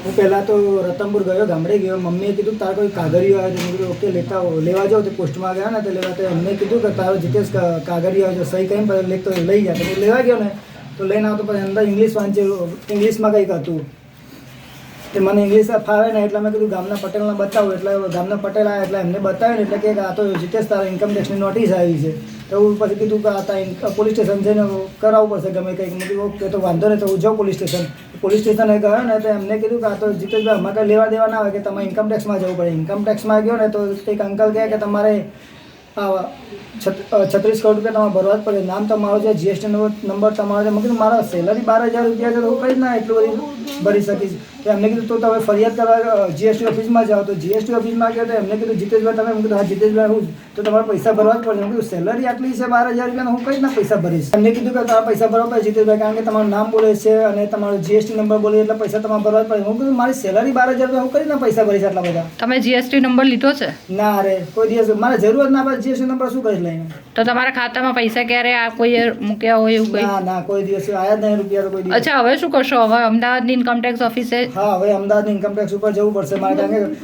હું પહેલાં તો રતનપુર ગયો, ગામડે ગયો. મમ્મીએ કીધું તારે કોઈ કાગળિયો આવે છે. મેં કીધું ઓકે લેતા આવો. લેવા જાઓ તો પોસ્ટમાં ગયા ને તો લેવા તો એમને કીધું કે તારો જીતેશ કાગળિયો આવે છે, સહી કરીને પછી લેતો લઈ જાય. તો લેવા ગયો ને તો લઈને આવતો પછી અંદર ઇંગ્લિશ વાંચેલું, ઇંગ્લિશમાં કંઈક હતું. તે મને ઇંગ્લિશ ફાવે ને એટલે મેં કીધું ગામના પટેલને બતાવું. એટલે ગામના પટેલ આવ્યા એટલે એમને બતાવ્યું ને એટલે કે આ તો જીતેશ તારા ઇન્કમ ટેક્સની નોટિસ આવી છે. તો હું પછી કીધું કે આ પોલીસ સ્ટેશન જઈને કરાવવું પડશે ગમે કંઈક. મેં કીધું ઓકે તો વાંધો નહીં, તો હું જાઉં પોલીસ સ્ટેશન. પોલીસ સ્ટેશને ગયો ને તો એમને કીધું કે આ તો જીતેશભાઈ અમારે કંઈ લેવા દેવા ના આવે કે તમારે ઇન્કમ ટેક્સમાં જવું પડે. ઇન્કમ ટેક્સમાં ગયો ને તો એક અંકલ કહે કે તમારે 36 કરોડ રૂપિયા તમારે ભરવા જ પડે. નામ તમારું છે, જીએસટી નંબર તમારો છે. મેં કીધું મારા સેલરી 12,000 રૂપિયા છે તો હું કઈ ના એટલું બધું ભરી શકીશ. તો એમને કીધું તો તમે ફરિયાદ કરવા જીએસટી ઓફિસમાં જાઓ. તો જીએસટી ઓફિસમાં ગયો તો એમને કીધું જીતેશભાઈ તમે, મેં કીધું હા જીતેશભાઈ હું તો તમારે પૈસા ભરવા જ પડશે. મેં કીધું સેલરી આટલી છે 12,000 રૂપિયા, હું કઈ રીતના પૈસા ભરીશ. એમને કીધું કે તમારા પૈસા ભરવા પડે જીતેશભાઈ, કારણ કે તમારું નામ બોલે છે અને તમારો જીએસટી નંબર બોલે એટલે પૈસા તમારે ભરવા જ પડે. હું કીધું મારી સેલરી 12,000 રૂપિયા, હું કઈ રીતના પૈસા ભરીશ આટલા બધા. તમે જીએસટી નંબર લીધો છે? ના રે, કોઈ દિવસ મારે જરૂર જ ના પડે જીએસટી નંબર શું કરીશ લઈને. તો તમારા ખાતામાં પૈસા ક્યારે આ કોઈએ મૂક્યા હોય એવું કંઈ? ના ના, કોઈ દિવસ આયા જ નહીં રૂપિયા તો કોઈ દિવસ. અચ્છા, હવે શું કરશો? હવે અમદાવાદની ઇન્કમ ટેક્સ ઓફિસે? હા, હવે અમદાવાદની ઇન્કમ ટેક્સ ઉપર જવું પડશે મારે, કારણ કે